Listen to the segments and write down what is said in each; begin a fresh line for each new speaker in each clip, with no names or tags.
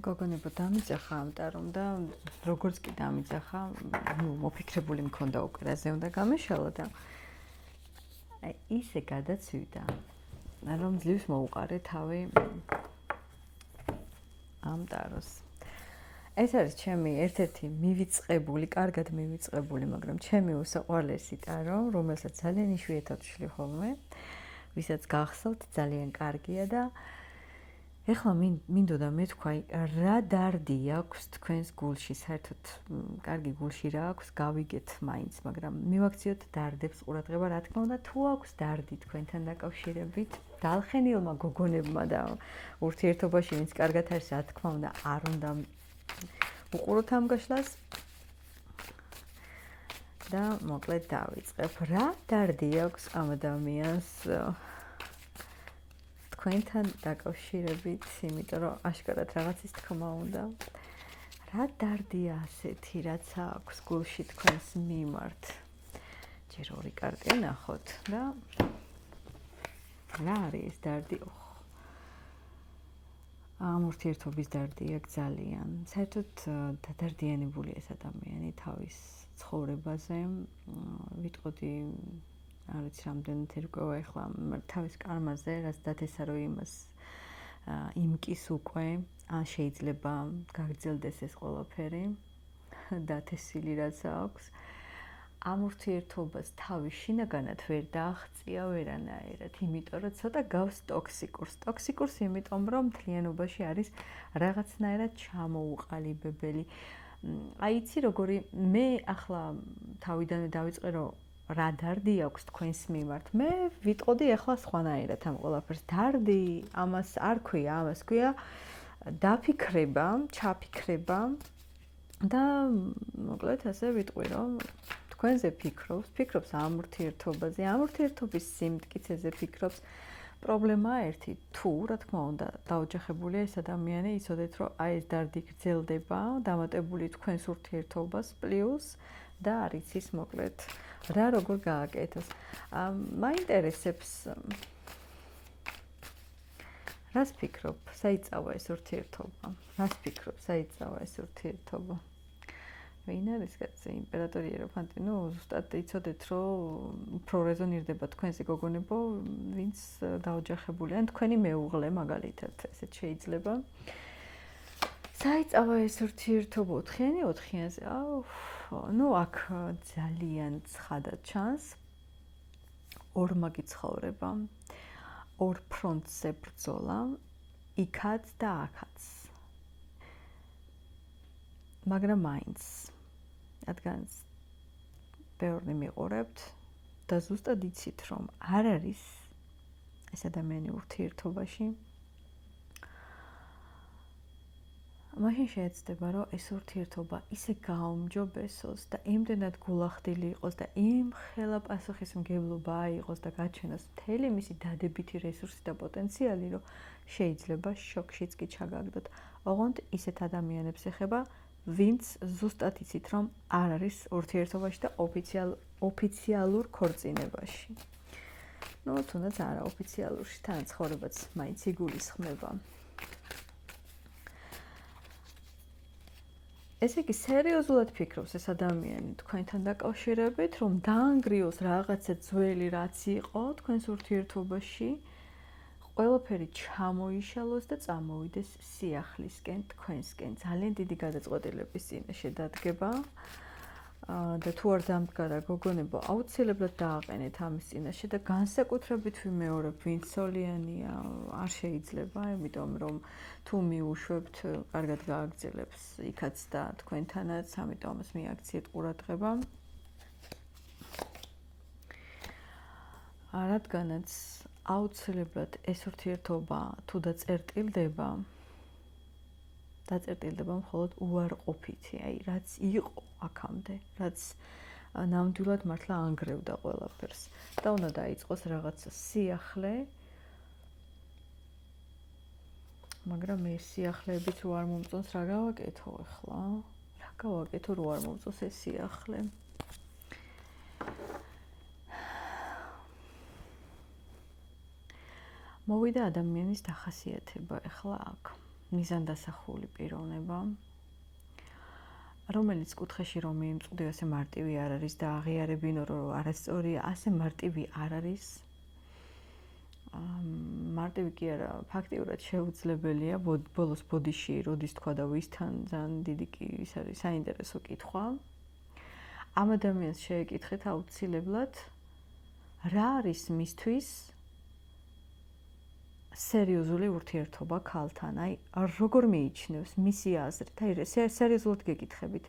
გოგონება დამიძახა ამტარომ და როგორც კი დამიძახა, მოფიქრებული მქონდა უკვე რაზე უნდა გამეშალა და ისე გადაცვიდა, რომ ძლივს მოუყარე თავი ამტაროს. ეს არის ჩემი ერთ-ერთი მივიწყებული, კარგად მივიწყებული, მაგრამ ჩემი უსაყვარლესი ტარო, რომელსაც ძალიან იშვიათად ვშლი ხოლმე, ვისაც გახსოვთ, ძალიან კარგია და ეხლა მინდოდა მეთქვა, რა დარდი აქვს თქვენს გულში, საერთოდ კარგი გულში რა აქვს, გავიგეთ მაინც, მაგრამ მივაქციოთ დარდებს ყურადღება, რა თქმა უნდა, თუ აქვს დარდი თქვენთან დაკავშირებით, დალხენილმა გოგონებმა და ურთიერთობაში ვინც კარგად არის, რა თქმა უნდა, არ უნდა უყუროთ ამ გაშლას და მოკლედ დავიწყებ. რა დარდი აქვს ამ ადამიანს თქვენთან დაკავშირებით, იმიტომ რომ აშკარად რაღაცის თქმა უნდა. რა დარდია ასეთი, რაც აქვს გულში თქვენს მიმართ? ჯერ ორი კარტი ნახოთ და რა არის ეს დარდი? ამ ურთიერთობის დარდი აქვს ძალიან. საერთოდ დადარდიანებული ეს ადამიანი თავის ცხოვრებაზე, ვიტყოდი არ ვიცი რამდენად ერკვევა ეხლა თავის კარმაზე, რაც დათესა რომ იმას იმკის უკვე, ან შეიძლება გაგრძელდეს ეს ყველაფერი, დათესილი რაც აქვს. ამ ურთიერთობას თავის შინაგანად ვერ დააღწია ვერანაირად, იმიტომ რომ ცოტა გავს ტოქსიკურს. ტოქსიკურს იმიტომ რომ მთლიანობაში არის რაღაცნაირად ჩამოუყალიბებელი. აი იცი როგორი მე ახლა თავიდანვე დავიწყე რომ რა დარდი აქვს თქვენს მიმართ. მე ვიტყოდი ახლა სხვანაირად ამ ყველაფერს. დარდი ამას არ ქვია, ამას ქვია დაფიქრება, ჩაფიქრება და მოკლედ ასე ვიტყვი რომ თქვენზე ფიქრობს ამ ურთიერთობაზე, ამ ურთიერთობის სიმტკიცეზე ფიქრობს. პრობლემაა ერთი, თუ რა თქმა უნდა დაოჯახებულია ეს ადამიანი, იცოდეთ რომ აი ეს დარდი გრძელდება, დამატებული თქვენს ურთიერთობას პლუს და არ იცის მოკლედ რა როგორ გააკეთოს. მაინტერესებს რას ფიქრობ, საიწავა ეს ურთიერთობა? რას ფიქრობ, საიწავა ეს ურთიერთობა? ვინ არის კაცი, იმპერატორი ეროფანტი? ნუ ზუსტად იცოდეთ რომ უფრო რეზონირდება თქვენზე გოგონებო, ვინც დაოჯახებულია, ან თქვენი მეუღლე მაგალითად, ესეც შეიძლება. საიწავა ეს ურთიერთობა 4-იანზე? ნუ აქ ძალიან ცხადად ჩანს ორმაგი ცხოვრება, ორ ფრონტზე ბრძოლა, იქაც და აქაც. მაგრამ მაინც რადგან ბევრი მიყურებთ და ზუსტად იცით რომ არ არის ეს ადამიანი ურთიერთობაში, მაშინ შეეცდება რომ ეს ურთიერთობა ისე გაუმჯობესოს და იმდენად გულახდილი იყოს და იმ ხელა პასუხისმგებლობა აიღოს და გაჩენოს მთელი მისი დადებითი რესურსი და პოტენციალი, რომ შეიძლება შოკშიც კი ჩაგაგდოთ. ოღონდ ისეთ ადამიანებს ეხება, ვინც ზუსტად იცით რომ არ არის ურთიერთობაში და ოფიციალურ ქორწინებაში. ნუ თუნდაც არა ოფიციალურში, თან ცხოვრებაც მაინც იგულისხმება. ესე იგი, სერიოზულად ფიქრობს ეს ადამიანი თქვენთან დაკავშირებით, რომ დაანგრიოს რაღაცა ძველი რაც იყო თქვენს ურთიერთობაში, ყველაფერი ჩამოიშალოს და წამოვიდეს სიახლისკენ თქვენსკენ. ძალიან დიდი გადაწყვეტილების წინაშე დადგება და თუ არ დამდგარა გოგონებო, აუცილებლად დააყენეთ ამის წინაშე და განსაკუთრებით ვიმეორებ, ვინც სოლიანია, არ შეიძლება, იმიტომ რომ თუ მიუშვებთ, კარგად გააგრძელებს იქაც და თქვენთანაც, ამიტომ ამას მიაქციეთ ყურადღება. რადგანაც აუცილებლად ეს ურთიერთობა თუ დაწერტილდება მხოლოდ უარყოფითი, აი რაც იყო აქამდე, რაც ნამდვილად მართლა ანგრევდა ყველაფერს და უნდა დაიწყოს რაღაცა სიახლე, მაგრამ ეს სიახლეებით რო არ მომწონს, რა გავაკეთო ახლა? რა გავაკეთო, რო არ მომწონს ეს სიახლე? მოვიდა ადამიანის დახასიათება ახლა აქ. მიზანდასახული პიროვნება, რომელიც კუთხეში რომ მიიმწყდი ასე მარტივი არ არის და აღიარებინო რომ არასწორია, ასე მარტივი არ არის. მარტივი კი არა, ფაქტიურად შეუძლებელია ბოლოს ბოდიში როდის თქვა და ვისთან ძალიან დიდი კი ის არის საინტერესო კითხვა. ამ ადამიანს შეეკითხეთ აუცილებლად რა არის მისთვის სერიოზული ურთიერთობა ქალთან, აი როგორ მიიჩნევს მისი აზრით, აი სერიოზულად გეკითხებით,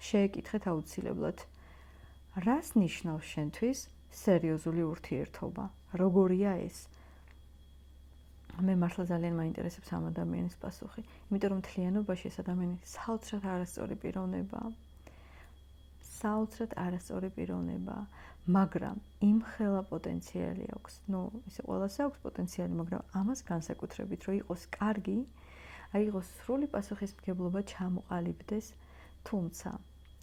შეეკითხეთ აუცილებლად რას ნიშნავს შენთვის სერიოზული ურთიერთობა, როგორია ეს? მე მართლა ძალიან მაინტერესებს ამ ადამიანის პასუხი, იმიტომ რომ მთლიანობაში ეს ადამიანი საოცრად არასწორი პიროვნებაა. საოცრად არასწორი პიროვნებაა, მაგრამ იმ ხელა პოტენციალი აქვს. ისე ყველას აქვს პოტენციალი, მაგრამ ამას განსაკუთრებით რომ იყოს კარგი, აი იყოს სრული პასუხისმგებლობა ჩამოყალიბდეს, თუმცა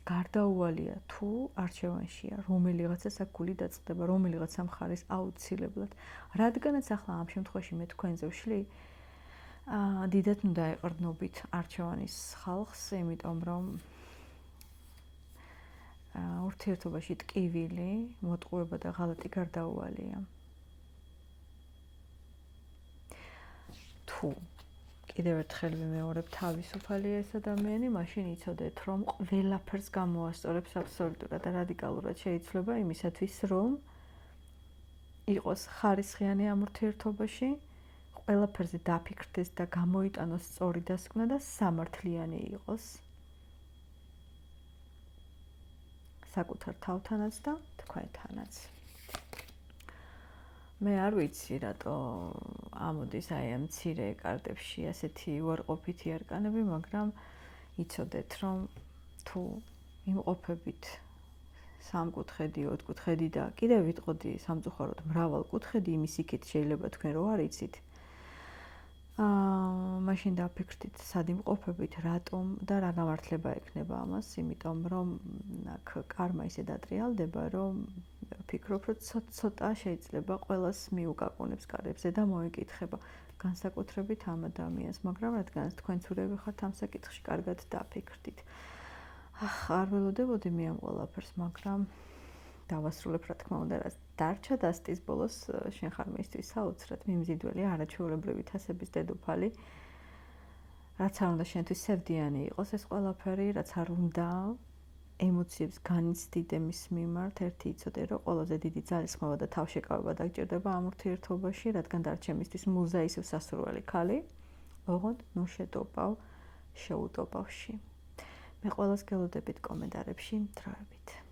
გარდაუვალია თუ არჩევანშია, რომელიღაცას აქ გული დაწყდება, რომელიღაცა მხარეს აუცილებლად. რადგანაც ახლა ამ შემთხვევაში მე თქვენზე ვშლი, დიდად უნდა ეყრდნობით არჩევანის ხალხს, იმიტომ რომ ურთიერთობაში ტკივილი, მოტყუება და ღალატი გარდაუვალია. თუ კიდევ ერთხელ ვიმეორებ თავისუფალია ეს ადამიანი, მაშინ იცოდეთ, რომ ყველაფერს გამოასწორებს აბსოლუტურად და რადიკალურად შეიძლება იმისათვის, რომ იყოს ხარისხიანი ამ ურთიერთობაში, ყველაფერზე დაფიქრდეს და გამოიტანოს სწორი დასკვნა და სამართლიანი იყოს. საკუთარ თავთანაც და თქვენთანაც. მე არ ვიცი, რატო ამოდის აი ამ მცირე კარტებში ასეთი უარყოფითი არკანები, მაგრამ იცოდეთ, რომ თუ იმყოფებით სამკუთხედი, ოთხკუთხედი და კიდევ ვიტყოდი სამწუხაროდ მრავალკუთხედი, იმის იქით შეიძლება თქვენ რო არ იცით. მაშინ დაფიქრდით, სად იმყოფებით, რატომ და რა გამართლება ექნება ამას, იმიტომ რომ აქ კარმა ისე დატრიალდება, რომ ვფიქრობ, რომ ცოტა შეიძლება ყველას მიუკაკუნებს კარებზე და მოეკითხება განსაკუთრებით ამ ადამიანს, მაგრამ რადგანაც თქვენ ცურები ხართ ამ საკითხში, კარგად დაფიქრდით. არ ველოდებოდი მე ამ ყველაფერს, მაგრამ დავასრულებ რა თქმა უნდა, რაც დარჩა დასტის ბოლოს, შენ ხარ მისთვის საოცრად მიმზიდველი, არაჩვეულებრივი თასების დედოფალი. რაც არ უნდა შენთვის სევდიანი იყოს ეს ყველაფერი, რაც არ უნდა ემოციებს განიცდიდე მის მიმართ, ერთი იცოდე, რომ ყველაზე დიდი ძალისხმევა და თავშეკავება დაგჭირდება ამ ურთიერთობაში, რადგან დარჩა მისთვის მუზა ისევ სასურველი ქალი. ოღონდ ნუ შეტოპავ, შეუტოპავში. მე ყველას გელოდებით კომენტარებში დროებით.